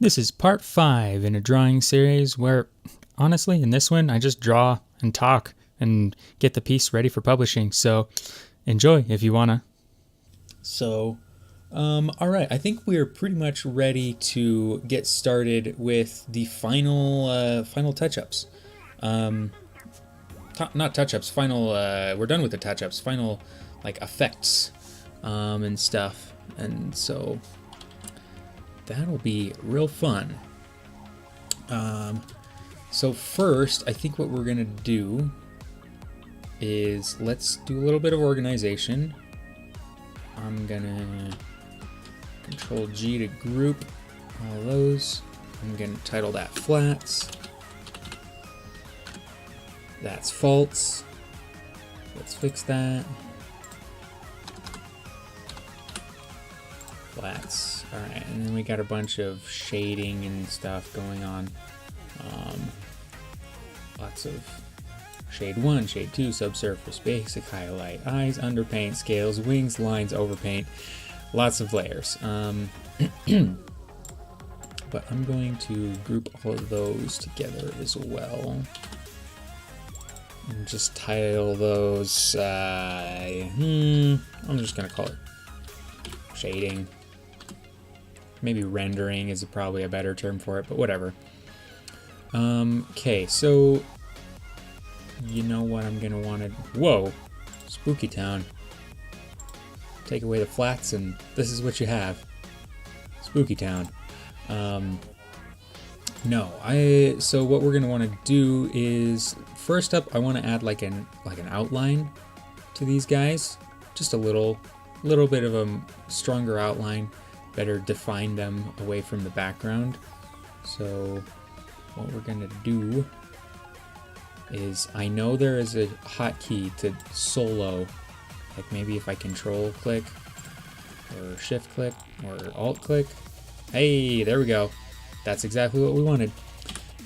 This is part 5 in a drawing series where, honestly, in this one, I just draw and talk and get the piece ready for publishing. So enjoy if you wanna. So, all right, I think we're pretty much ready to get started with the final touch-ups. Not touch-ups, we're done with the touch-ups, final, like, effects and stuff. And so that'll be real fun. So first, I think what we're gonna do is let's do a little bit of organization. I'm gonna Control G to group all those. I'm gonna title that flats. That's faults. Let's fix that. Flats. Alright, and then we got a bunch of shading and stuff going on. Lots of shade 1, shade 2, subsurface, basic highlight, eyes, underpaint, scales, wings, lines, overpaint. Lots of layers. But I'm going to group all of those together as well. And just title those, I'm just gonna call it shading. Maybe rendering is probably a better term for it, but whatever. Okay, so you know what I'm gonna want to... Whoa! Spooky Town. Take away the flats and this is what you have. Spooky Town. So what we're gonna want to do is, first up, I want to add like an outline to these guys. Just a little bit of a stronger outline. Better define them away from the background. So what we're gonna do is, I know there is a hotkey to solo, like maybe if I control click or shift click or alt click. Hey, there we go. That's exactly what we wanted.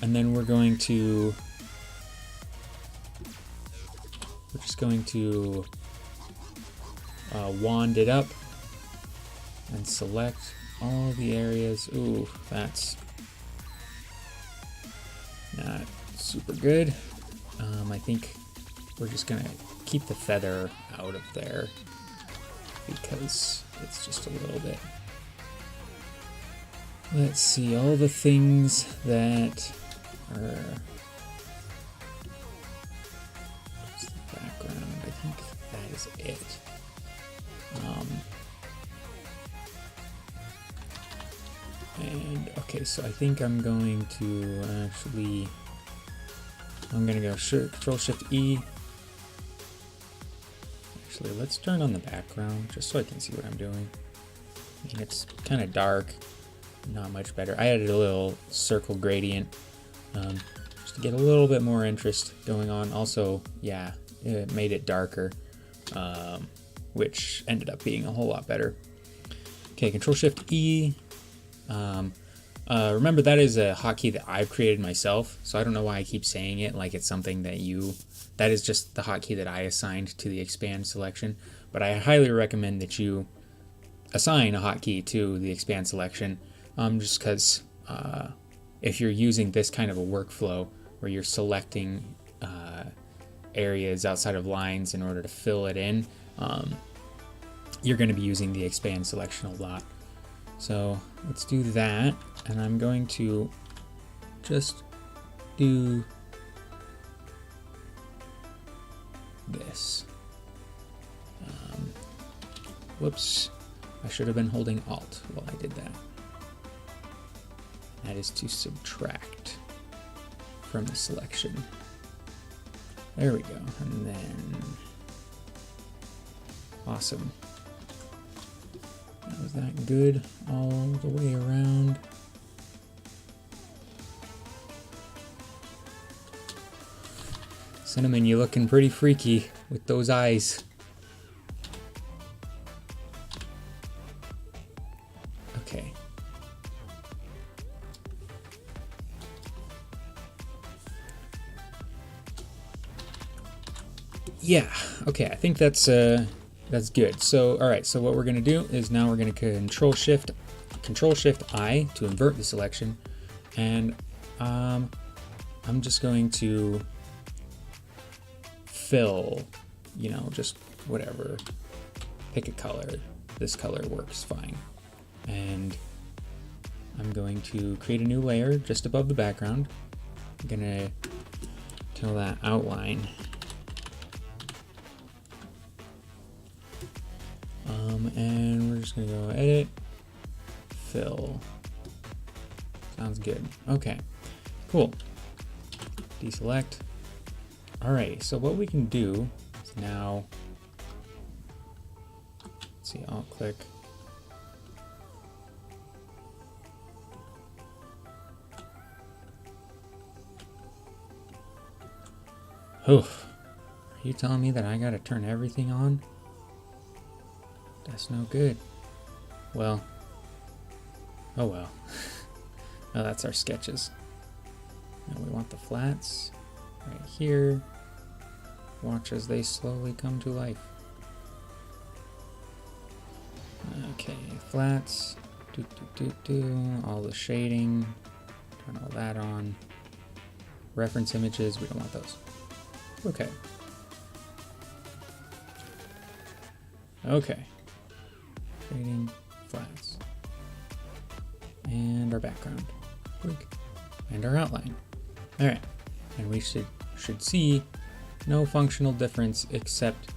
And then we're just going to wand it up and select all the areas. Ooh, that's not super good. I think we're just gonna keep the feather out of there because it's just a little bit. Let's see, all the things that are... What's the background? I think that is it. And okay, so I think I'm going to actually... I'm gonna go Control Shift E. Actually, let's turn on the background just so I can see what I'm doing. I mean, it's kind of dark, not much better. I added a little circle gradient just to get a little bit more interest going on. Also, yeah, it made it darker, which ended up being a whole lot better. Okay, Control Shift E. Remember, that is a hotkey that I've created myself, so I don't know why I keep saying it like it's something that that is just the hotkey that I assigned to the expand selection, but I highly recommend that you assign a hotkey to the expand selection, just because if you're using this kind of a workflow where you're selecting areas outside of lines in order to fill it in, you're going to be using the expand selection a lot. So let's do that, and I'm going to just do this. Whoops, I should have been holding Alt while I did that. That is to subtract from the selection. There we go, and then awesome. Was that good all the way around? Cinnamon, you looking pretty freaky with those eyes. Okay. Yeah, okay, I think that's good. So, all right, so what we're gonna do is now we're gonna Control Shift Control-Shift-I to invert the selection, and I'm just going to fill, you know, just whatever. Pick a color. This color works fine. And I'm going to create a new layer just above the background. I'm gonna tell that outline. And we're just gonna go edit, fill. Sounds good. Okay, cool. Deselect. Alright, so what we can do is now, let's see, Alt click. Oof. Are you telling me that I gotta turn everything on? That's no good. Well. Oh well. Now that's our sketches. Now we want the flats right here. Watch as they slowly come to life. Okay, flats. All the shading. Turn all that on. Reference images, we don't want those. Okay. Okay. Shading, flats. And our background. And our outline. Alright. And we should see no functional difference except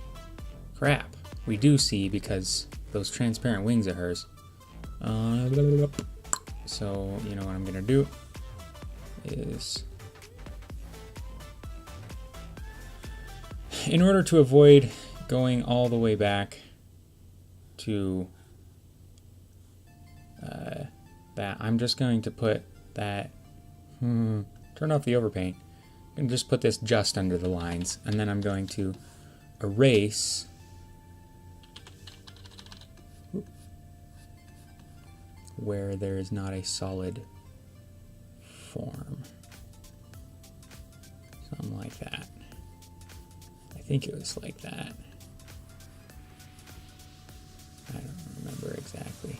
crap. We do see because those transparent wings of hers. So, you know what I'm gonna do is, in order to avoid going all the way back to that, I'm just going to put that, turn off the overpaint, and just put this just under the lines, and then I'm going to erase where there is not a solid form. Something like that. I think it was like that. I don't remember exactly.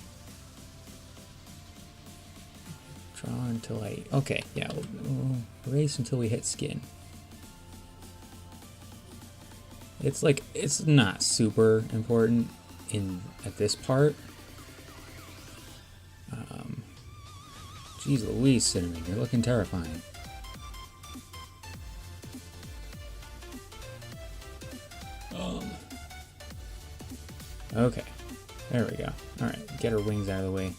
Draw until I... Okay, yeah, we'll erase until we hit skin. It's like, it's not super important at this part. Jeez Louise, Cinnamon, you're looking terrifying. Okay, there we go. Alright, get our wings out of the way.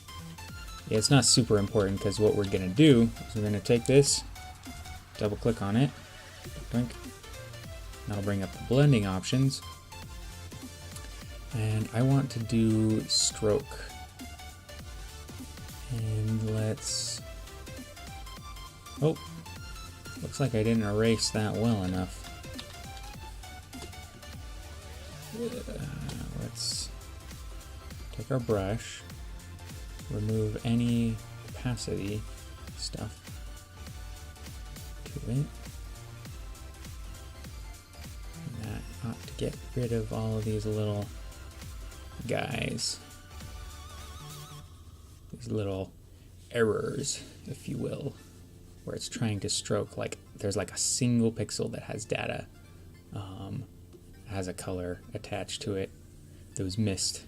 Yeah, it's not super important because what we're going to do is we're going to take this, double click on it, blink. That'll bring up the blending options. And I want to do stroke. And let's... Oh, looks like I didn't erase that well enough. Let's take our brush, remove any opacity stuff to it. And that ought to get rid of all of these little guys. These little errors, if you will, where it's trying to stroke, like there's like a single pixel that has data, has a color attached to it that was missed,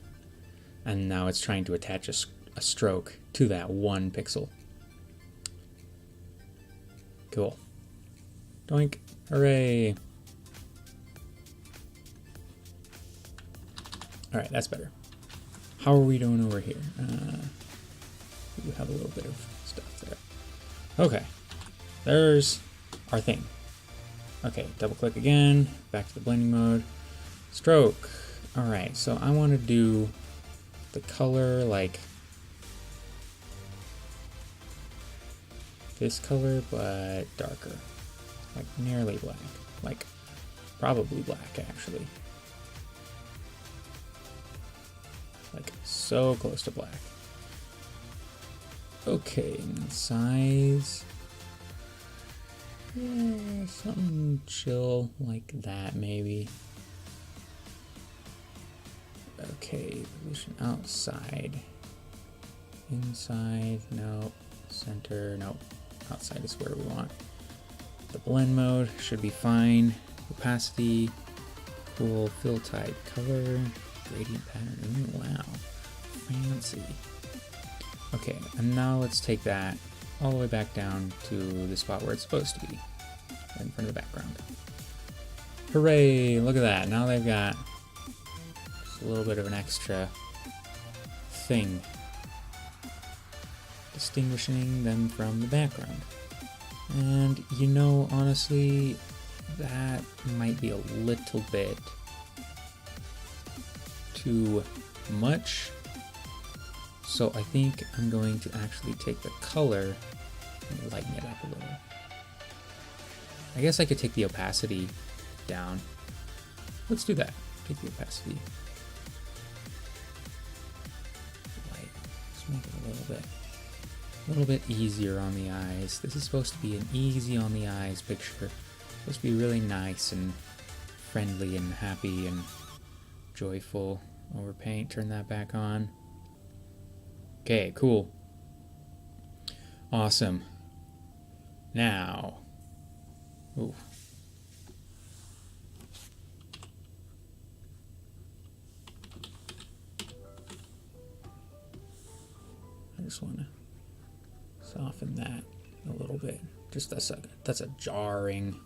and now it's trying to attach a stroke to that one pixel. Cool. Doink. Hooray. Alright, that's better. How are we doing over here? We have a little bit of stuff there. Okay. There's our thing. Okay, double click again. Back to the blending mode. Stroke. Alright, so I want to do the color like this color, but darker. Like nearly black. Like probably black, actually. Like so close to black. Okay, and size. Yeah, something chill like that, maybe. Okay, position outside. Inside, no. Center, no. Outside is where we want. The blend mode should be fine. Opacity, cool. Fill type, color, gradient pattern. Ooh, wow, fancy. Okay, and now let's take that all the way back down to the spot where it's supposed to be, right in front of the background. Hooray! Look at that. Now they've got just a little bit of an extra thing distinguishing them from the background. And you know, honestly, that might be a little bit too much. So I think I'm going to actually take the color and lighten it up a little. I guess I could take the opacity down. Let's do that. Take the opacity. Light. Let's make it a little bit easier on the eyes. This is supposed to be an easy on the eyes picture. It's supposed to be really nice and friendly and happy and joyful. Over paint, turn that back on. Okay, cool. Awesome. Now, ooh. I just want to soften that a little bit. Just a second. That's a jarring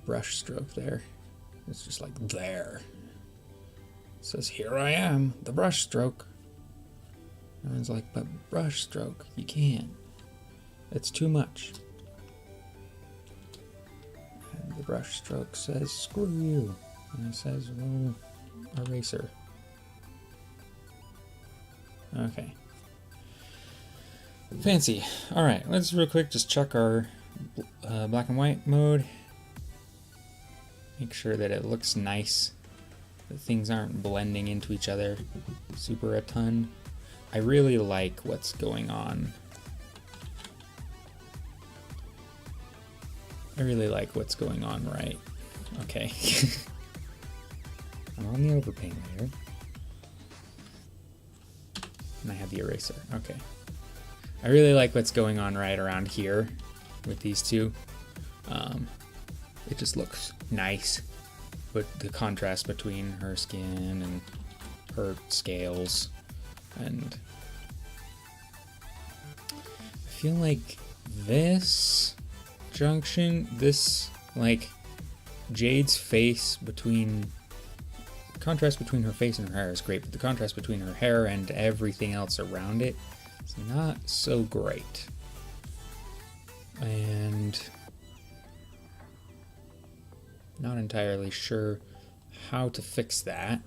brush stroke there. It's just like there. It says, here I am, the brush stroke. Everyone's like, but brush stroke, you can't. It's too much. And the brush stroke says, screw you. And it says, well, eraser. Okay. Fancy. Alright, let's real quick just check our black and white mode. Make sure that it looks nice. That things aren't blending into each other super a ton. I really like what's going on. I really like what's going on, right? Okay. I'm on the overpaint layer. And I have the eraser. Okay. I really like what's going on right around here with these two. It just looks nice. But the contrast between her skin and her scales. And I feel like this junction, this like Jade's face between, the contrast between her face and her hair is great, but the contrast between her hair and everything else around it is not so great. And not entirely sure how to fix that.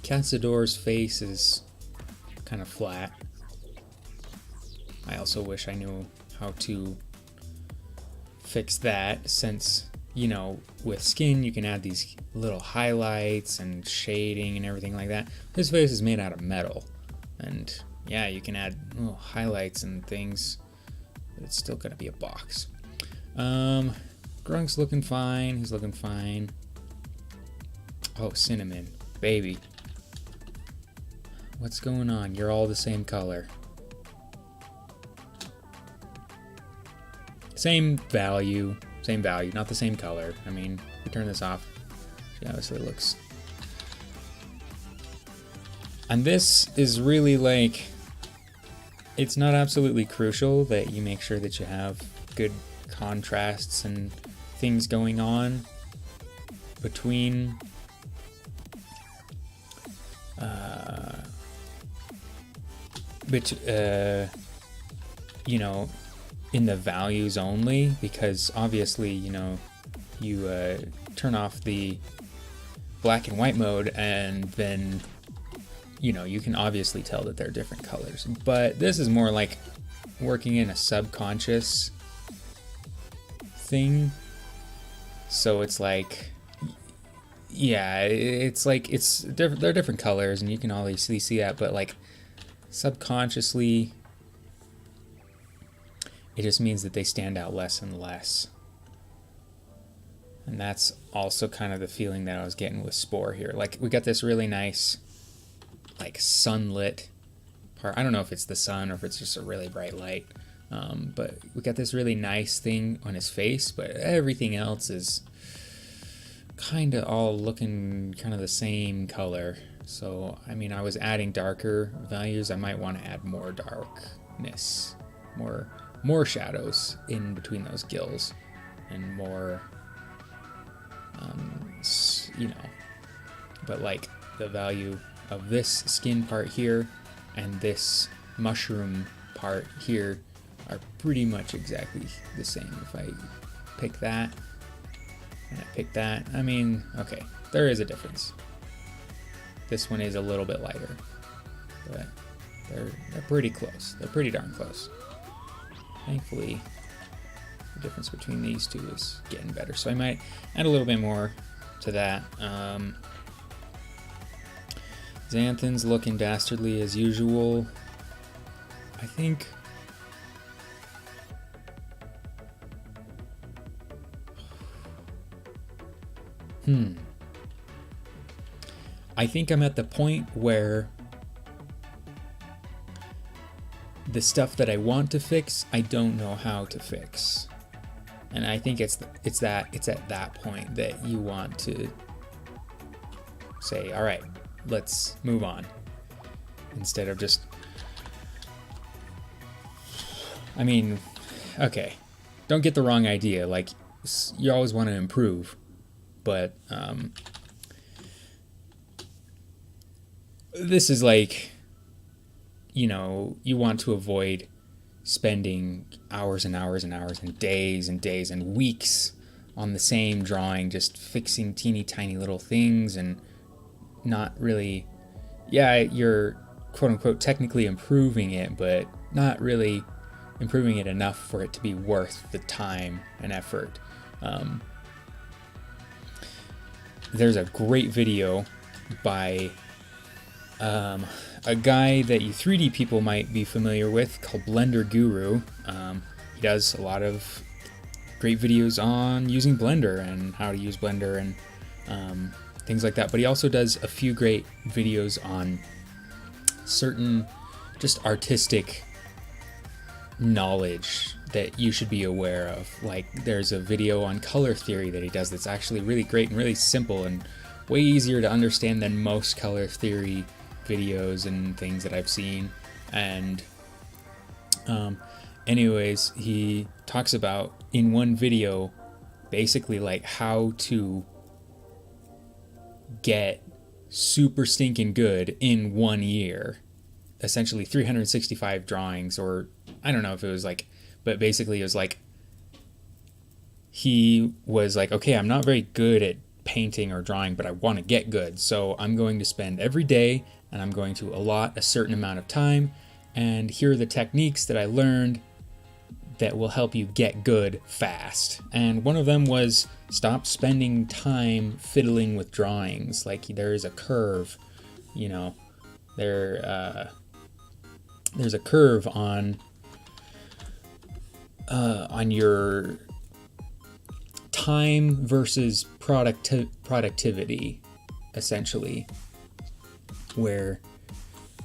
Cazador's face is kind of flat. I also wish I knew how to fix that, since, you know, with skin you can add these little highlights and shading and everything like that. His face is made out of metal, and yeah, you can add little highlights and things, but it's still gonna be a box. Grunk's looking fine. He's looking fine. Oh, Cinnamon, baby. What's going on? You're all the same color. Same value, not the same color. I mean, if we turn this off, she obviously looks. And this is really like, it's not absolutely crucial that you make sure that you have good contrasts and things going on between you know, in the values only, because obviously, you know, you turn off the black and white mode and then, you know, you can obviously tell that they're different colors. But this is more like working in a subconscious thing. So it's like, yeah, it's like, it's different, they're different colors and you can obviously see that, but like subconsciously it just means that they stand out less and less. And that's also kind of the feeling that I was getting with Spore here. Like, we got this really nice, like, sunlit part. I don't know if it's the sun or if it's just a really bright light. But we got this really nice thing on his face, but everything else is kind of all looking kind of the same color. So, I mean, I was adding darker values. I might want to add more darkness, more shadows in between those gills, and more, you know, but like the value of this skin part here and this mushroom part here are pretty much exactly the same. If I pick that and I pick that, I mean, okay, there is a difference. This one is a little bit lighter, but they're pretty close. They're pretty darn close. Thankfully, the difference between these two is getting better. So I might add a little bit more to that. Xanthan's looking dastardly as usual. I think I think I'm at the point where the stuff that I want to fix, I don't know how to fix. And I think it's at that point that you want to say, all right, let's move on, instead of just, I mean, okay, don't get the wrong idea, like, you always want to improve, but this is like, you know, you want to avoid spending hours and hours and hours and days and weeks on the same drawing, just fixing teeny tiny little things and not really, yeah, you're quote unquote technically improving it, but not really improving it enough for it to be worth the time and effort. There's a great video by a guy that you 3D people might be familiar with called Blender Guru. He does a lot of great videos on using Blender and how to use Blender and things like that. But he also does a few great videos on certain just artistic knowledge that you should be aware of. Like, there's a video on color theory that he does that's actually really great and really simple and way easier to understand than most color theory videos and things that I've seen. And anyways, he talks about in one video basically like how to get super stinking good in 1 year, essentially 365 drawings, or I don't know if it was like, but basically it was like, he was like, okay, I'm not very good at painting or drawing, but I want to get good, so I'm going to spend every day and I'm going to allot a certain amount of time, and here are the techniques that I learned that will help you get good fast. And one of them was stop spending time fiddling with drawings. Like, there is a curve, you know, there's a curve on your time versus productivity, essentially, where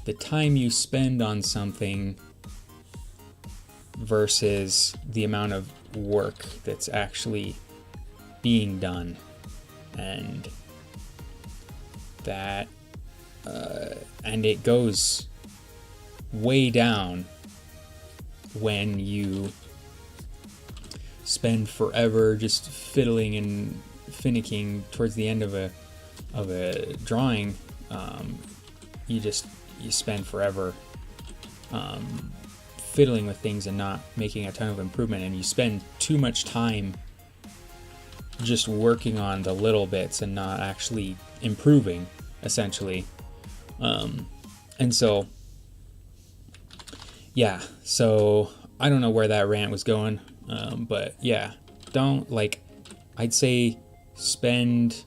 the time you spend on something versus the amount of work that's actually being done, and that and it goes way down when you spend forever just fiddling and finicking towards the end of a drawing. You spend forever fiddling with things and not making a ton of improvement, and you spend too much time just working on the little bits and not actually improving, essentially. And so, yeah, so I don't know where that rant was going, but yeah, don't, like, I'd say spend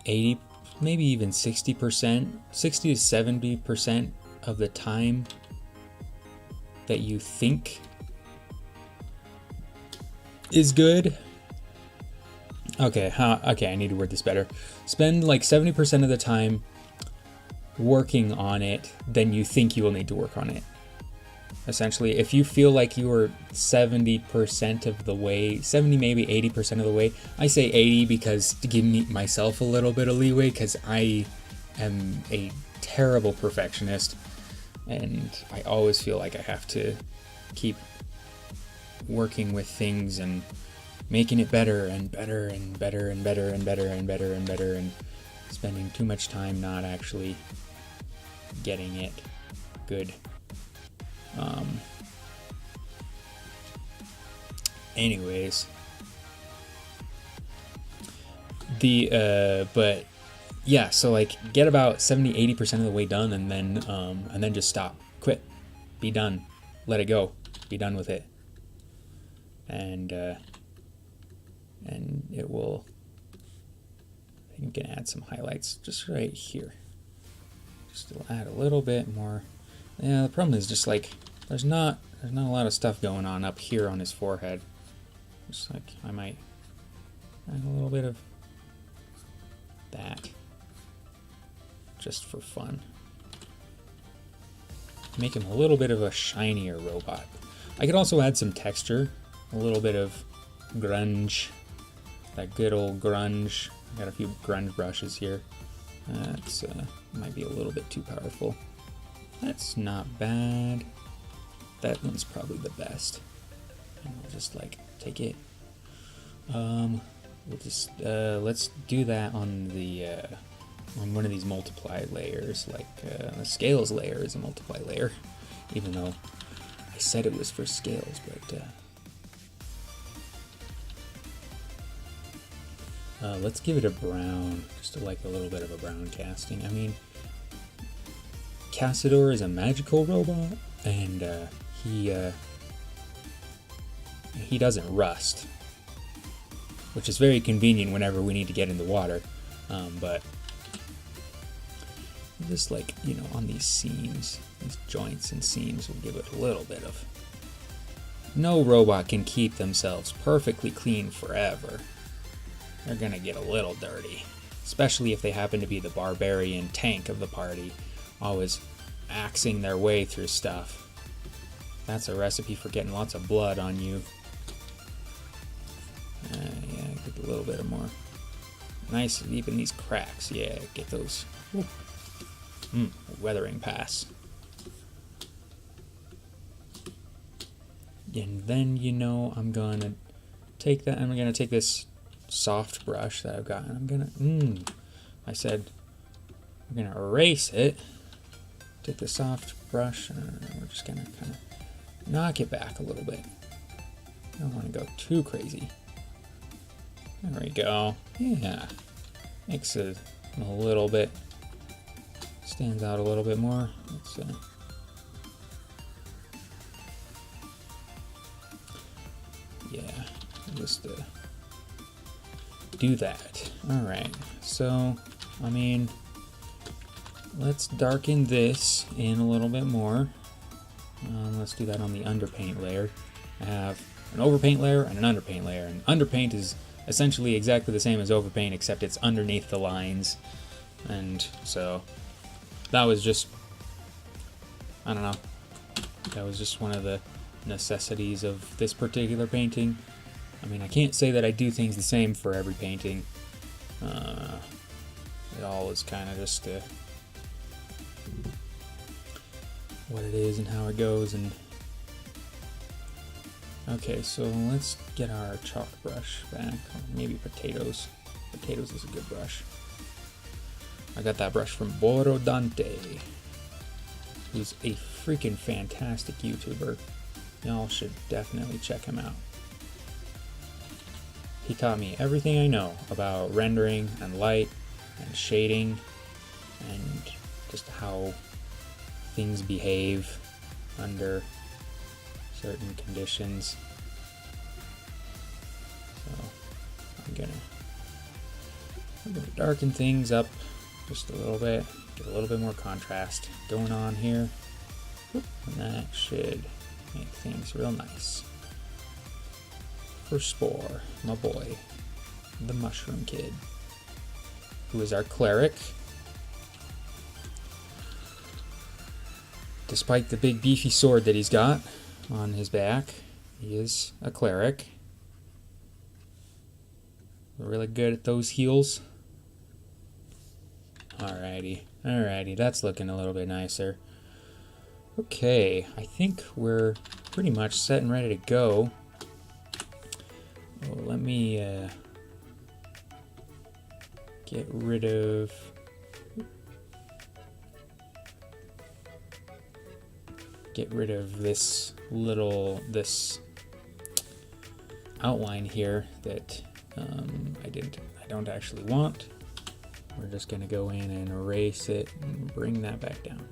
80, maybe even 60%, 60 to 70% of the time that you think is good. Okay, I need to word this better. Spend like 70% of the time working on it than you think you will need to work on it. Essentially, if you feel like you are 70% of the way, 70 maybe 80% of the way, I say 80 because to give myself a little bit of leeway, because I am a terrible perfectionist and I always feel like I have to keep working with things and making it better and better and better and better and better and better and better, and spending too much time not actually getting it good. Anyways, but yeah, so like get about 70-80% of the way done, and then just stop, quit, be done, let it go, be done with it, and it will. I think I can add some highlights just right here, just to add a little bit more. Yeah, the problem is just like there's not a lot of stuff going on up here on his forehead. Just like I might add a little bit of that just for fun. Make him a little bit of a shinier robot. I could also add some texture, a little bit of grunge, that good old grunge. I got a few grunge brushes here. That's might be a little bit too powerful. That's not bad. That one's probably the best. And we'll just like take it. We'll just let's do that on the on one of these multiply layers. Like the scales layer is a multiply layer, even though I said it was for scales, but let's give it a brown, just like a little bit of a brown casting. I mean, Cassador is a magical robot, and he doesn't rust, which is very convenient whenever we need to get in the water. But just like, you know, on these seams, these joints and seams, will give it a little bit of. No robot can keep themselves perfectly clean forever. They're gonna get a little dirty, especially if they happen to be the barbarian tank of the party, always axing their way through stuff. That's a recipe for getting lots of blood on you. Yeah, get a little bit of more. Nice, deep in these cracks. Yeah, get those. Weathering pass. And then, you know, I'm gonna take that, and I'm gonna take this soft brush that I've got, and I'm gonna, I said, we're gonna erase it. Take the soft brush, and we're just gonna kind of knock it back a little bit. I don't want to go too crazy. There we go. Yeah, makes it a little bit, stands out a little bit more. Let's yeah, just do that. All right, so I mean, let's darken this in a little bit more. Let's do that on the underpaint layer. I have an overpaint layer and an underpaint layer, and underpaint is essentially exactly the same as overpaint, except it's underneath the lines. And so that was just, I don't know, that was just one of the necessities of this particular painting. I mean, I can't say that I do things the same for every painting. It all is kind of just what it is and how it goes. And okay, so let's get our chalk brush back, or maybe potatoes. Potatoes is a good brush. I got that brush from Boro Dante, who's a freaking fantastic YouTuber. Y'all should definitely check him out. He taught me everything I know about rendering and light and shading and just how things behave under certain conditions. So I'm gonna darken things up just a little bit, get a little bit more contrast going on here, and that should make things real nice. for Spore, my boy, the Mushroom Kid, who is our cleric. Despite the big beefy sword that he's got on his back, he is a cleric. We're really good at those heals. Alrighty, that's looking a little bit nicer. Okay, I think we're pretty much set and ready to go. Well, let me get rid of this outline here that I don't actually want. We're just gonna go in and erase it and bring that back down.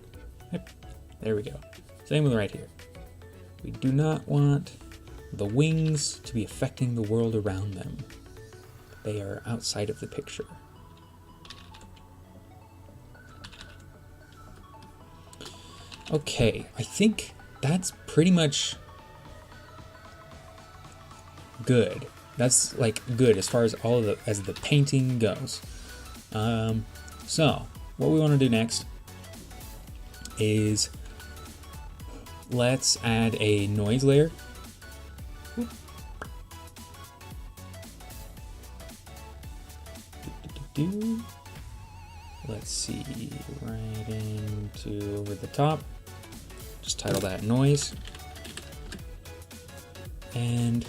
Yep, there we go. Same with right here. We do not want the wings to be affecting the world around them. They are outside of the picture. Okay, I think that's pretty much good. That's like good as far as as the painting goes. So what we want to do next is let's add a noise layer. Let's see, right into over the top. Just title that noise. And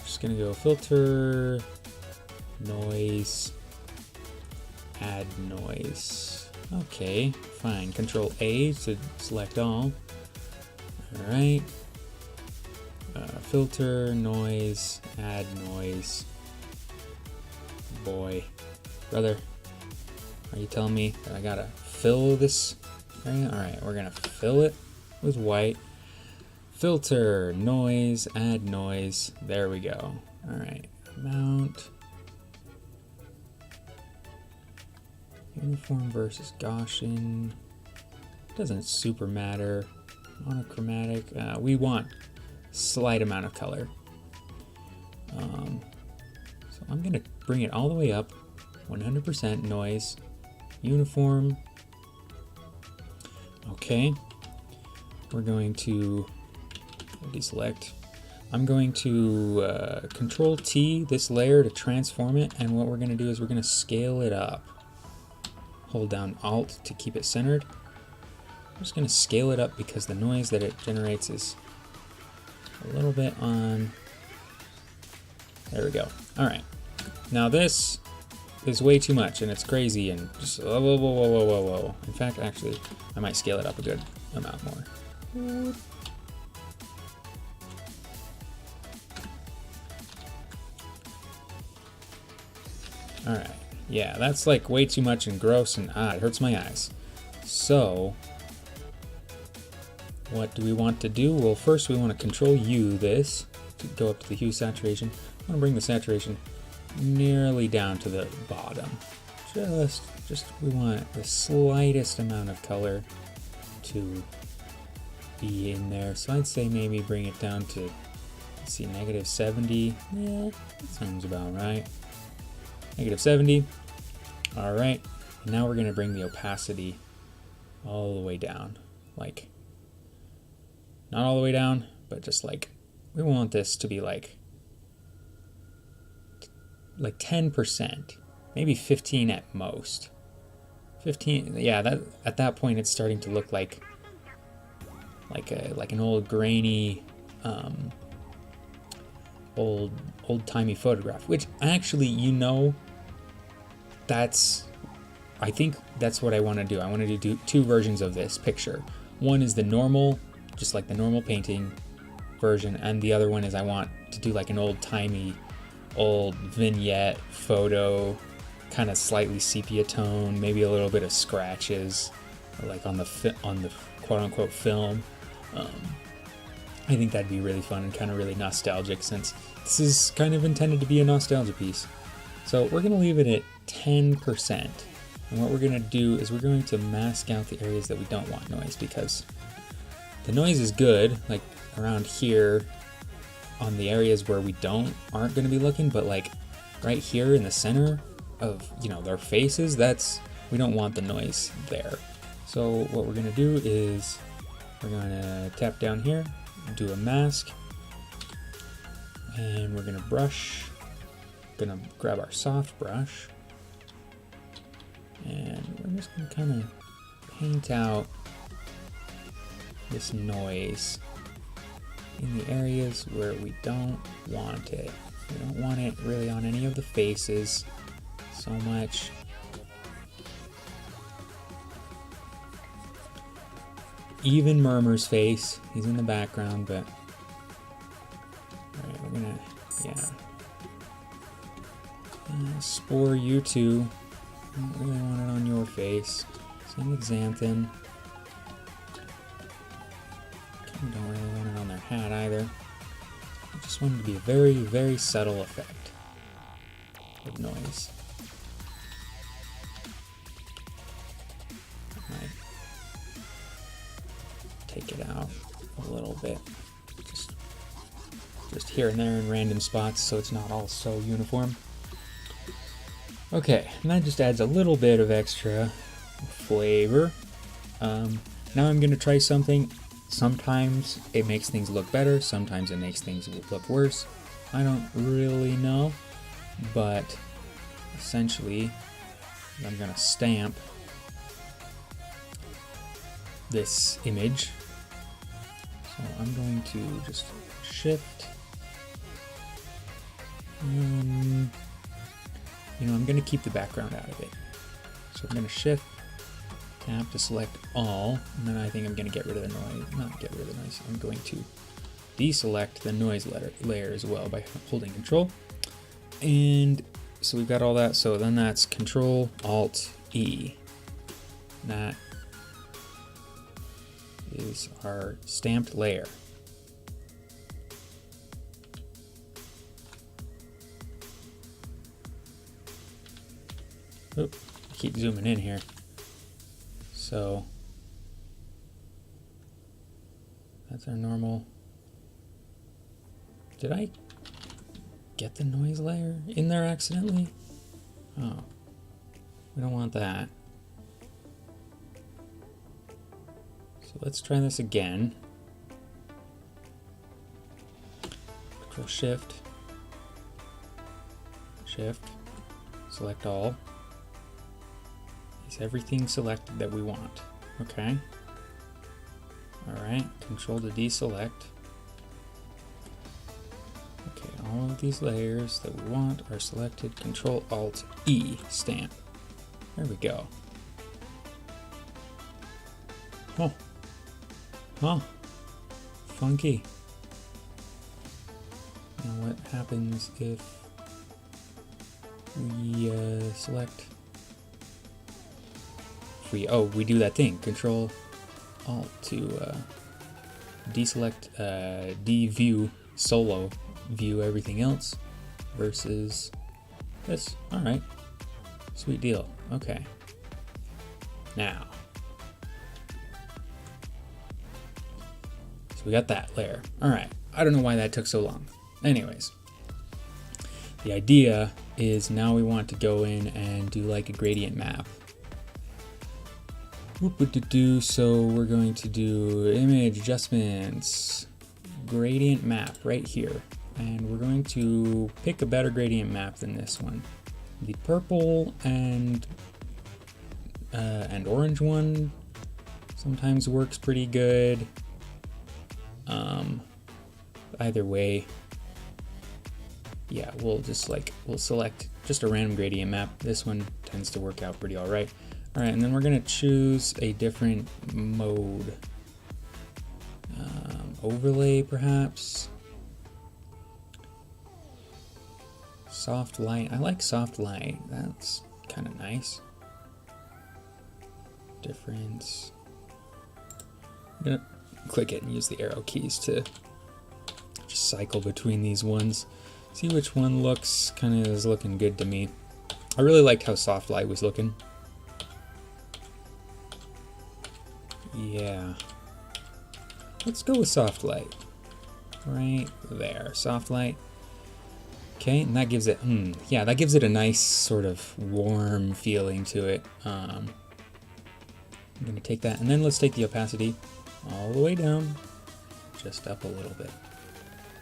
just gonna go filter, noise, add noise. Okay, fine. Control A to select all. Alright. Filter, noise, add noise. Boy. Brother, are you telling me that I gotta fill this area? Alright, we're gonna fill it with white. Filter, noise, add noise. There we go. Alright, amount. Uniform versus Gaussian. Doesn't super matter. Monochromatic. We want slight amount of color. So I'm gonna bring it all the way up. 100% noise. Uniform. Okay. We're going to deselect. I'm going to Control T this layer to transform it, and what we're going to do is we're going to scale it up. Hold down Alt to keep it centered. I'm just going to scale it up because the noise that it generates is a little bit on. There we go. Alright. Now this is way too much and it's crazy and just whoa. In fact, actually, I might scale it up a good amount more. Alright. Yeah, that's like way too much and gross and it hurts my eyes. So, what do we want to do? Well, first we want to Control U this to go up to the hue saturation. I want to bring the saturation nearly down to the bottom. Just we want the slightest amount of color to be in there. So I'd say maybe bring it down to, let's see, -70. Yeah, that sounds about right. -70. All right. And now we're going to bring the opacity all the way down. Like, not all the way down, but just like, we want this to be like 10%, maybe 15 at most. 15, yeah, that at that point it's starting to look like an old grainy old-timey photograph, which actually, you know, I think that's what I want to do. I want to do two versions of this picture. One is the normal, just like the normal painting version, and the other one is I want to do like an old-timey old vignette photo, kind of slightly sepia tone, maybe a little bit of scratches like on the quote-unquote film. I think that'd be really fun and kind of really nostalgic, since this is kind of intended to be a nostalgia piece. So we're going to leave it at 10%. And what we're going to do is we're going to mask out the areas that we don't want noise, because the noise is good, like around here on the areas where we aren't going to be looking, but like right here in the center of, you know, their faces, we don't want the noise there. So what we're going to do is we're going to tap down here, do a mask, and we're going to brush. Going to grab our soft brush, and we're just going to kind of paint out this noise in the areas where we don't want it. We don't want it really on any of the faces so much. Even Murmur's face, he's in the background, but alright, we're gonna, yeah. Spore, you too. I don't really want it on your face. Same with Xanthan. Don't really want it on their hat either. I just want it to be a very, very subtle effect of noise. Right. Take it out a little bit. Just here and there in random spots so it's not all so uniform. Okay, and that just adds a little bit of extra flavor. Now I'm going to try something. Sometimes it makes things look better, sometimes it makes things look worse. I don't really know, but essentially I'm going to stamp this image. So I'm going to just shift. You know, I'm going to keep the background out of it. So I'm going to shift, tap to select all, and then I think I'm going to get rid of the noise. Not get rid of the noise. I'm going to deselect the noise layer as well by holding Control. And so we've got all that. So then that's Control Alt E. That is our stamped layer. Oop, I keep zooming in here. So that's our normal. Did I get the noise layer in there accidentally? Oh, we don't want that. So let's try this again. Control Shift, Shift, select all. Is everything selected that we want? Okay. Alright, Control to deselect. Okay, all of these layers that we want are selected. Control Alt E, stamp. There we go. Oh. Huh. Funky. Now what happens if we select... we do that thing, Control Alt to deselect deview solo view everything else versus this. Alright, sweet deal. Okay, now so we got that layer. Alright, I don't know why that took so long. Anyways, the idea is now we want to go in and do like a gradient map. So we're going to do image adjustments, gradient map right here, and we're going to pick a better gradient map than this one. The purple and orange one sometimes works pretty good. Either way, yeah, we'll select just a random gradient map. This one tends to work out pretty all right. All right, and then we're gonna choose a different mode. Overlay, perhaps. Soft light. I like soft light. That's kind of nice. Difference. I'm gonna click it and use the arrow keys to just cycle between these ones. See which one is looking good to me. I really liked how soft light was looking. Yeah. Let's go with soft light. right there. Soft light. Okay, and that gives it, yeah, that gives it a nice sort of warm feeling to it. I'm going to take that, and then let's take the opacity all the way down, just up a little bit.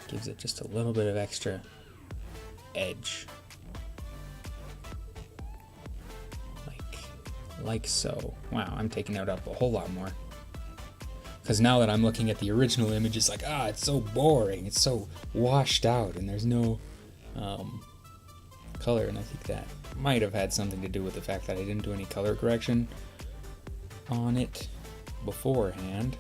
Gives it just a little bit of extra edge. Like so. Wow, I'm taking it up a whole lot more. Because now that I'm looking at the original image, it's like, it's so boring. It's so washed out, and there's no color, and I think that might have had something to do with the fact that I didn't do any color correction on it beforehand.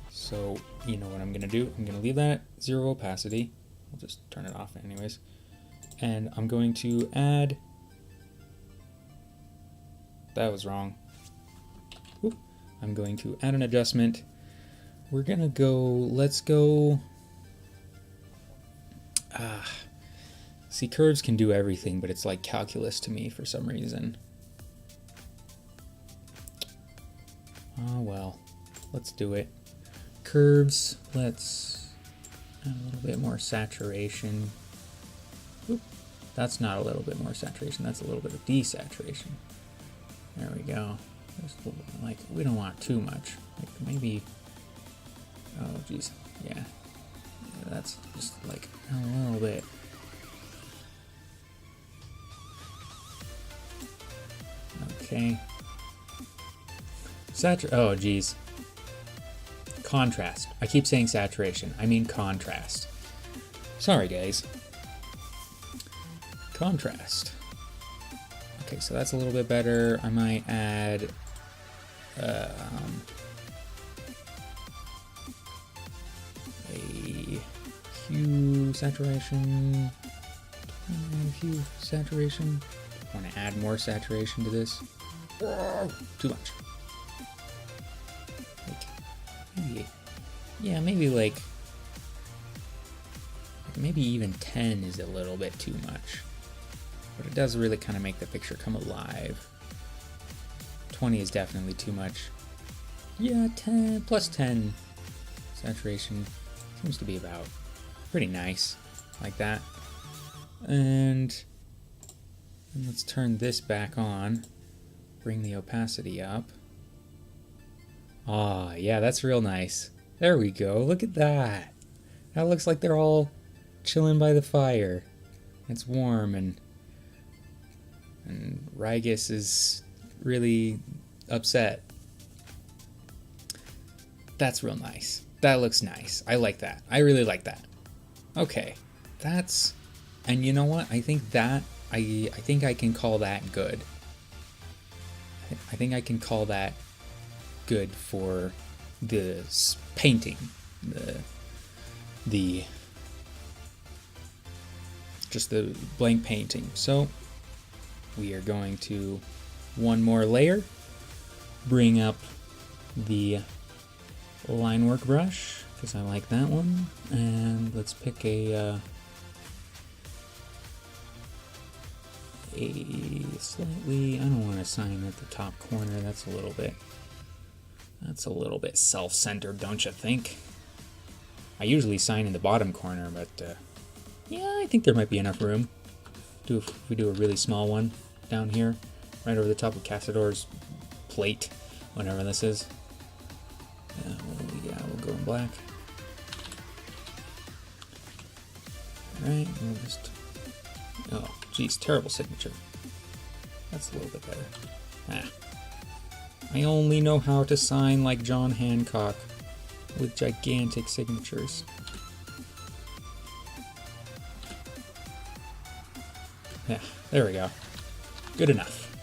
So, you know what I'm going to do? I'm going to leave that 0 opacity. I'll just turn it off anyways. And I'm going to add... That was wrong. Oop. I'm going to add an adjustment. We're going to go... Let's go... See, curves can do everything, but it's like calculus to me for some reason. Oh well, let's do it. Curves, let's add a little bit more saturation. Oop, that's not a little bit more saturation, that's a little bit of desaturation. There we go. Just a little bit, like, we don't want too much. Like maybe, oh geez, yeah, that's just like a little bit. Okay. Oh, geez. Contrast. I keep saying saturation. I mean contrast. Sorry, guys. Contrast. Okay, so that's a little bit better. I might add... a hue saturation. Hue saturation. I want to add more saturation to this. Whoa, too much. Maybe, yeah, maybe like maybe even 10 is a little bit too much, but it does really kind of make the picture come alive. 20 is definitely too much. Yeah, 10 plus 10 saturation seems to be about pretty nice, like that. And let's turn this back on. Bring the opacity up. Ah, yeah, that's real nice. There we go. Look at that. That looks like they're all chilling by the fire. It's warm, and Rygus is really upset. That's real nice. That looks nice. I like that. I really like that. Okay, that's, and you know what? I think that I think I can call that good. I think I can call that good for the painting, the just the blank painting. So we are going to one more layer, bring up the line work brush because I like that one, and let's pick a slightly, I don't want to sign at the top corner. That's a little bit self-centered, don't you think? I usually sign in the bottom corner, but yeah, I think there might be enough room. If we do a really small one down here, right over the top of Cassador's plate, whatever this is. We'll go in black. Alright, we'll just... Oh, geez, terrible signature. That's a little bit better. I only know how to sign like John Hancock with gigantic signatures. Yeah, there we go. Good enough.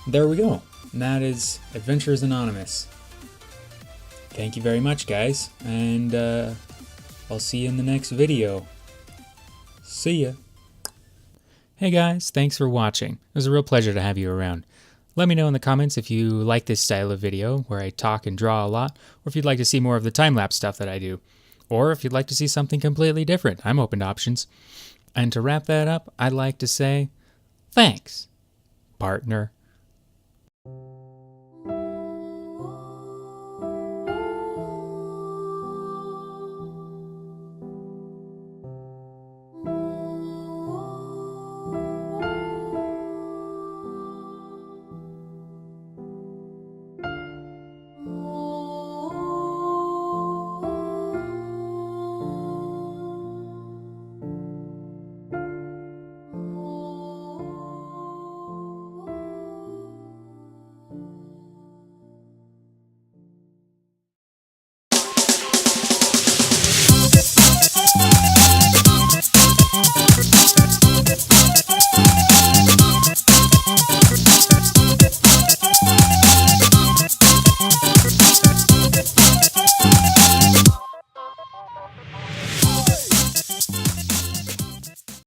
There we go. And that is Adventures Anonymous. Thank you very much, guys, and I'll see you in the next video. See ya. Hey guys, thanks for watching. It was a real pleasure to have you around. Let me know in the comments if you like this style of video where I talk and draw a lot, or if you'd like to see more of the time-lapse stuff that I do, or if you'd like to see something completely different. I'm open to options. And to wrap that up, I'd like to say, thanks, partner.